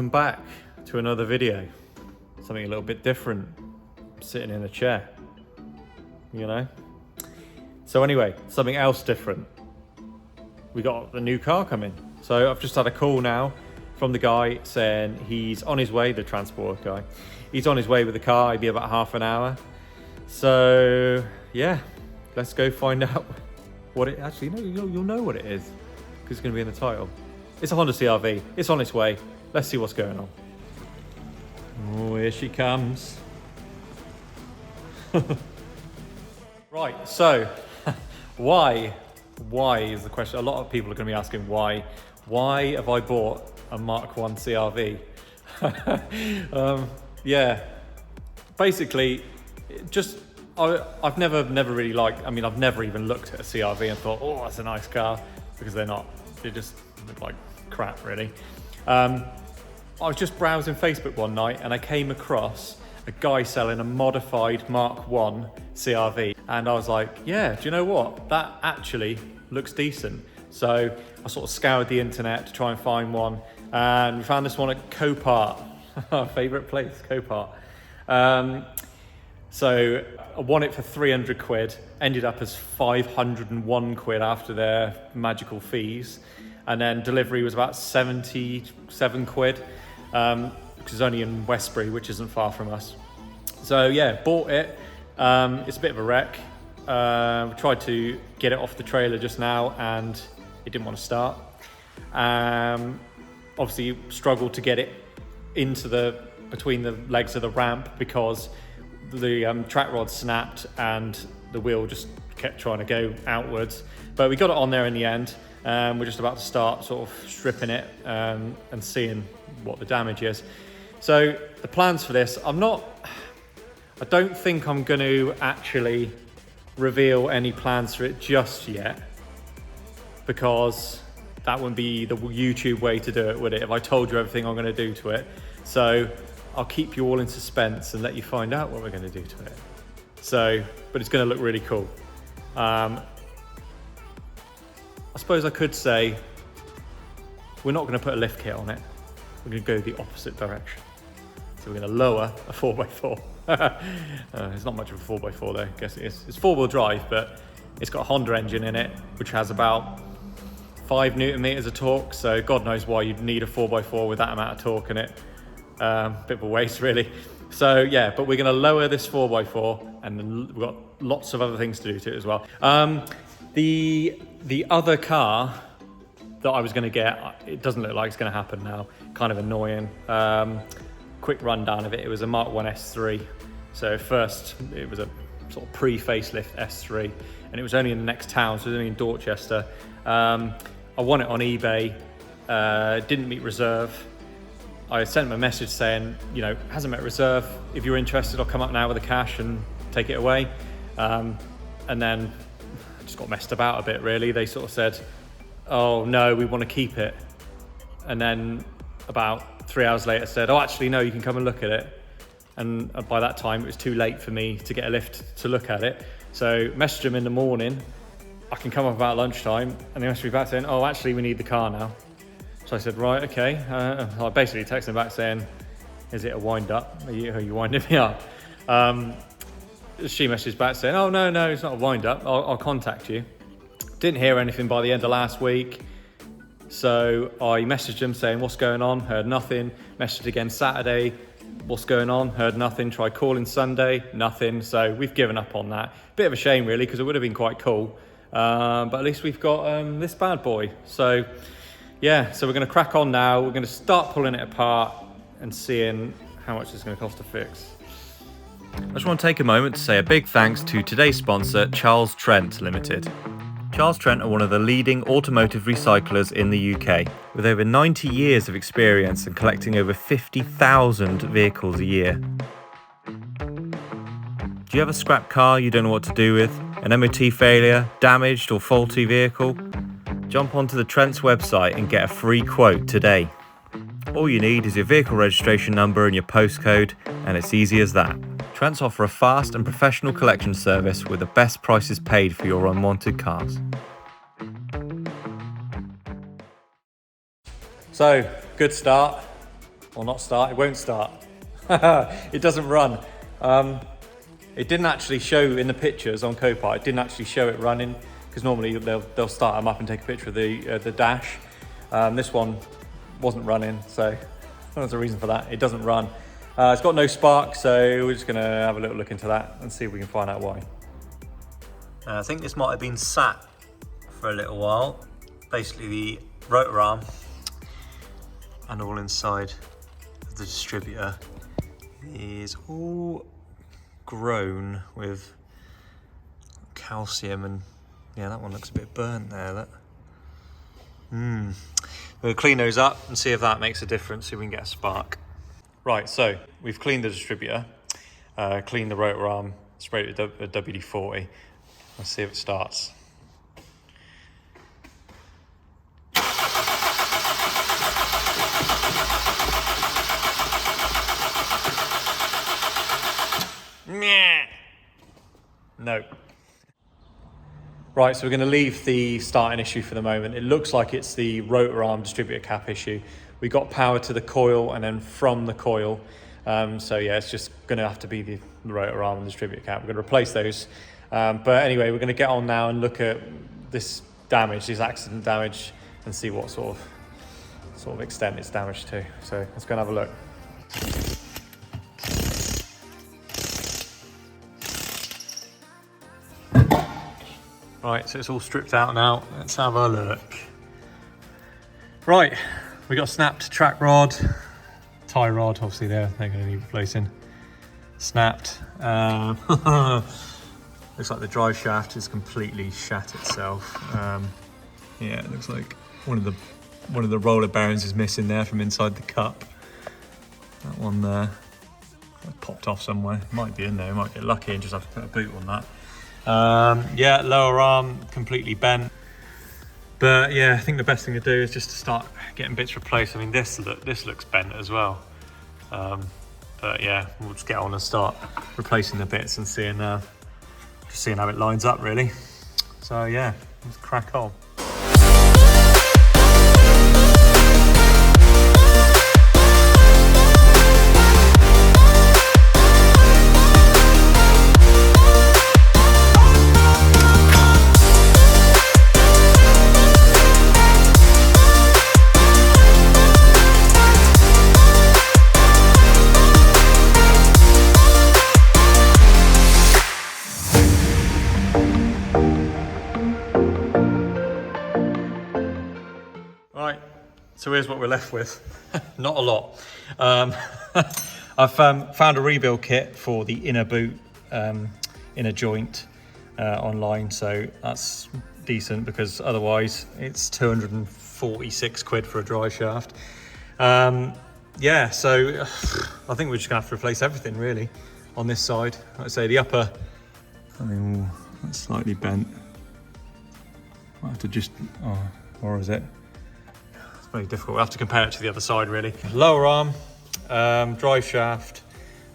welcome back to another video. Something a little bit different, sitting in a chair, you know? So anyway, something else different. We got the new car coming. So I've just had a call now from the guy saying he's on his way, the transport guy. He's on his way with the car, he'll be about half an hour. So yeah, let's go find out what it actually, no, you'll know what it is because it's gonna be in the title. It's a Honda CR-V, it's on its way. Let's see what's going on. Oh, here she comes. Right, so why is the question. A lot of people are going to be asking why have I bought a MK1 CR-V? Yeah, basically just I've never really liked, I mean, I've never even looked at a CR-V and thought, oh, that's a nice car, because they're not. They just look like crap, really. I was just browsing Facebook one night and I came across a guy selling a modified MK1 CR-V, and I was like, yeah, do you know what? That actually looks decent. So I sort of scoured the internet to try and find one, and we found this one at Copart, our favourite place, Copart. So I won it for 300 quid, ended up as 501 quid after their magical fees. And then delivery was about 77 quid, which is only in Westbury, which isn't far from us. So yeah, bought it. It's a bit of a wreck. We tried to get it off the trailer just now and it didn't want to start. Obviously struggled to get it into between the legs of the ramp because the track rod snapped and the wheel just kept trying to go outwards. But we got it on there in the end. We're just about to start sort of stripping it and seeing what the damage is. So the plans for this, I don't think I'm going to actually reveal any plans for it just yet, because that wouldn't be the YouTube way to do it, would it, if I told you everything I'm going to do to it? So I'll keep you all in suspense and let you find out what we're going to do to it. So, but it's going to look really cool. I suppose I could say we're not going to put a lift kit on it. We're going to go the opposite direction. So we're going to lower a 4x4. It's not much of a 4x4 though, I guess it is. It's 4-wheel drive, but it's got a Honda engine in it, which has about 5 Newton meters of torque. So God knows why you'd need a 4x4 with that amount of torque in it. Bit of a waste really. So yeah, but we're going to lower this 4x4, and then we've got lots of other things to do to it as well. The other car that I was going to get, it doesn't look like it's going to happen now. Kind of annoying. Quick rundown of it. It was a MK1 S3. So first, it was a sort of pre-facelift S3, and it was only in the next town, so it was only in Dorchester. I won it on eBay. Didn't meet reserve. I sent him a message saying, you know, hasn't met reserve. If you're interested, I'll come up now with the cash and take it away. And then I just got messed about a bit, really. They sort of said, oh no, we want to keep it. And then about 3 hours later said, oh, actually, no, you can come and look at it. And by that time, it was too late for me to get a lift to look at it. So messaged them in the morning. I can come up about lunchtime. And they messaged me back saying, oh, actually, we need the car now. So I said, right, okay. I basically texted them back saying, is it a wind-up? Are you winding me up? She messaged back saying, oh, no, it's not a wind-up. I'll contact you. Didn't hear anything by the end of last week. So I messaged them saying, what's going on? Heard nothing. Messaged again Saturday. What's going on? Heard nothing. Tried calling Sunday. Nothing. So we've given up on that. Bit of a shame, really, because it would have been quite cool. But at least we've got this bad boy. So yeah, so we're going to crack on now. We're going to start pulling it apart and seeing how much it's going to cost to fix. I just want to take a moment to say a big thanks to today's sponsor, Charles Trent Limited. Charles Trent are one of the leading automotive recyclers in the UK, with over 90 years of experience and collecting over 50,000 vehicles a year. Do you have a scrap car you don't know what to do with? An MOT failure, damaged or faulty vehicle? Jump onto the Trent's website and get a free quote today. All you need is your vehicle registration number and your postcode, and it's easy as that. Trent's offer a fast and professional collection service with the best prices paid for your unwanted cars. So, good start Or not start, it won't start. It doesn't run. It didn't actually show in the pictures on Copilot, it didn't actually show it running, because normally they'll start them up and take a picture of the dash. This one wasn't running, so there's a reason for that. It doesn't run. It's got no spark, so we're just gonna have a little look into that and see if we can find out why. I think this might have been sat for a little while. Basically the rotor arm and all inside of the distributor is all grown with calcium, and yeah, that one looks a bit burnt there. We'll clean those up and see if that makes a difference, see if we can get a spark. Right, so we've cleaned the distributor, cleaned the rotor arm, sprayed it with WD-40. Let's see if it starts. No. Right, so we're going to leave the starting issue for the moment. It looks like it's the rotor arm distributor cap issue. We got power to the coil and then from the coil. So yeah, it's just going to have to be the rotor arm and distributor cap. We're going to replace those. But anyway, we're going to get on now and look at this damage, this accident damage, and see what sort of extent it's damaged to. So let's go and have a look. Right, so it's all stripped out now. Let's have a look. Right, we got a snapped track rod, tie rod, obviously they're going to need replacing. Snapped. Looks like the drive shaft is completely shat itself. Yeah, it looks like one of the roller bearings is missing there from inside the cup. That one there popped off somewhere. Might be in there. Might get lucky and just have to put a boot on that. Yeah, lower arm completely bent. But yeah, I think the best thing to do is just to start getting bits replaced. I mean, this looks bent as well. But yeah, we'll just get on and start replacing the bits and seeing how it lines up, really. So yeah, let's crack on. So here's what we're left with. Not a lot. I've found a rebuild kit for the inner boot, inner joint online, so that's decent because otherwise it's 246 quid for a drive shaft. Yeah, so I think we're just gonna have to replace everything really on this side. Like I say, the upper, I mean, that's slightly bent. Might have to just, or is it? Very difficult. We'll have to compare it to the other side really. Lower arm, drive shaft,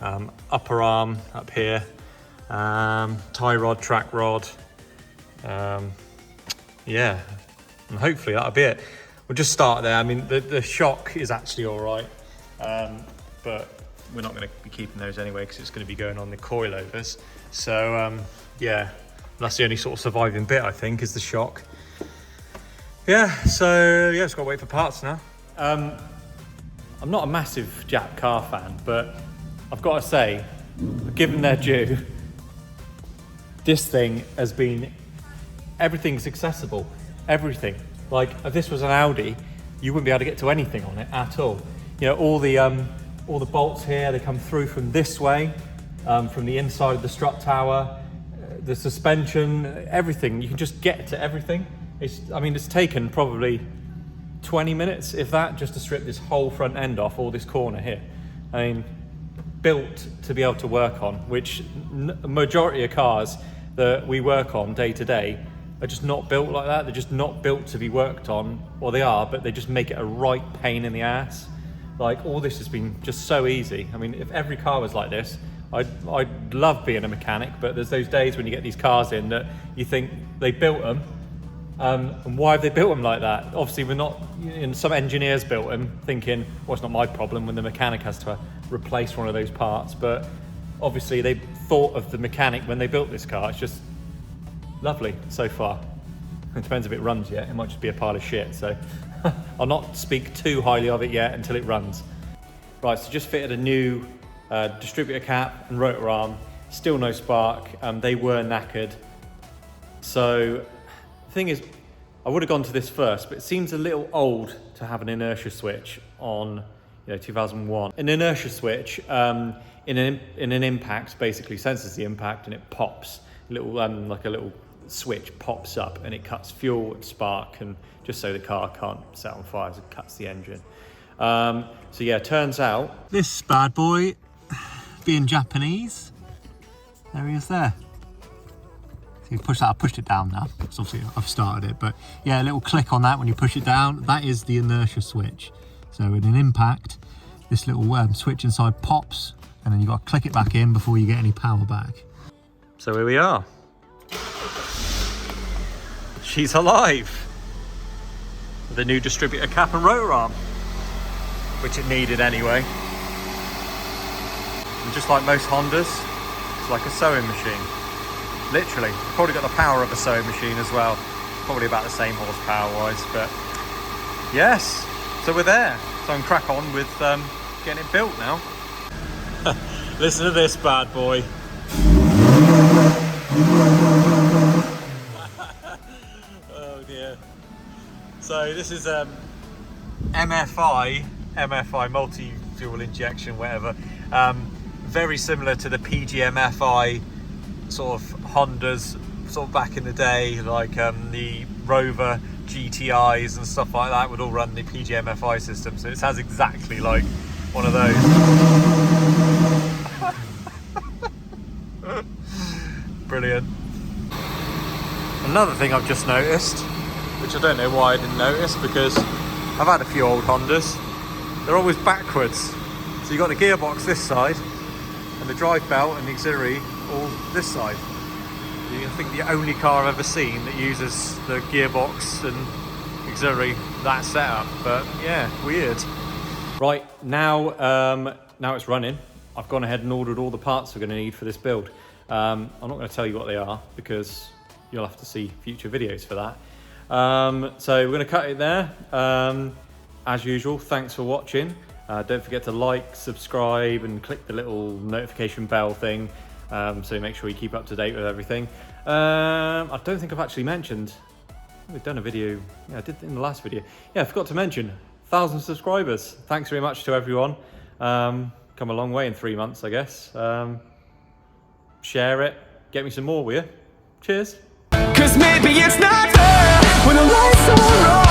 upper arm up here, tie rod, track rod. Yeah, and hopefully that'll be it. We'll just start there. I mean, the shock is actually all right, but we're not going to be keeping those anyway because it's going to be going on the coilovers. So yeah, that's the only sort of surviving bit I think is the shock. Yeah, so yeah, just got to wait for parts now. I'm not a massive Jap car fan, but I've got to say, given their due, this thing has been, everything's accessible, everything. Like if this was an Audi, you wouldn't be able to get to anything on it at all. You know, all the bolts here, they come through from this way, from the inside of the strut tower, the suspension, everything. You can just get to everything. It's taken probably 20 minutes, if that, just to strip this whole front end off, all this corner here. I mean, built to be able to work on, which a majority of cars that we work on day to day are just not built like that. They're just not built to be worked on, or they are, but they just make it a right pain in the ass. Like all this has been just so easy. I mean, if every car was like this, I'd love being a mechanic, but there's those days when you get these cars in that you think they built them And why have they built them like that? Obviously, some engineers built them thinking, well, it's not my problem when the mechanic has to replace one of those parts. But obviously, they thought of the mechanic when they built this car. It's just lovely so far. It depends if it runs yet. It might just be a pile of shit. So I'll not speak too highly of it yet until it runs. Right, so just fitted a new distributor cap and rotor arm. Still no spark. They were knackered. So the thing is, I would have gone to this first, but it seems a little old to have an inertia switch on, 2001. An inertia switch in an impact basically senses the impact and it pops. Like a little switch pops up and it cuts fuel and spark, and just so the car can't set on fire, so it cuts the engine. So yeah, turns out this bad boy, being Japanese, there he is there. So you push that, I pushed it down now, because obviously I've started it, but yeah, a little click on that when you push it down, that is the inertia switch. So in an impact, this little switch inside pops, and then you've got to click it back in before you get any power back. So here we are. She's alive. The new distributor cap and rotor arm, which it needed anyway. And just like most Hondas, it's like a sewing machine. Literally, probably got the power of a sewing machine as well. Probably about the same horsepower wise, but yes. So we're there. So I can crack on with getting it built now. Listen to this bad boy. Oh dear. So this is MFI multi-fuel injection, whatever. Very similar to the PGM-FI sort of Hondas, sort of back in the day, like the Rover GTIs and stuff like that would all run the PGM-FI system. So it sounds exactly like one of those. Brilliant. Another thing I've just noticed, which I don't know why I didn't notice, because I've had a few old Hondas. They're always backwards. So you've got the gearbox this side, and the drive belt and the auxiliary all this side. I think the only car I've ever seen that uses the gearbox and auxiliary that setup. But yeah, weird. Right, now it's running. I've gone ahead and ordered all the parts we're going to need for this build. I'm not going to tell you what they are because you'll have to see future videos for that. So we're going to cut it there. As usual, thanks for watching. Don't forget to like, subscribe, and click the little notification bell thing, so make sure you keep up to date with everything. I don't think I've actually mentioned, we've done a video, yeah, I did in the last video. Yeah, I forgot to mention, 1,000 subscribers. Thanks very much to everyone. Come a long way in 3 months, I guess. Share it, get me some more, will you? Cheers. 'Cause maybe it's not fair when the lights are on.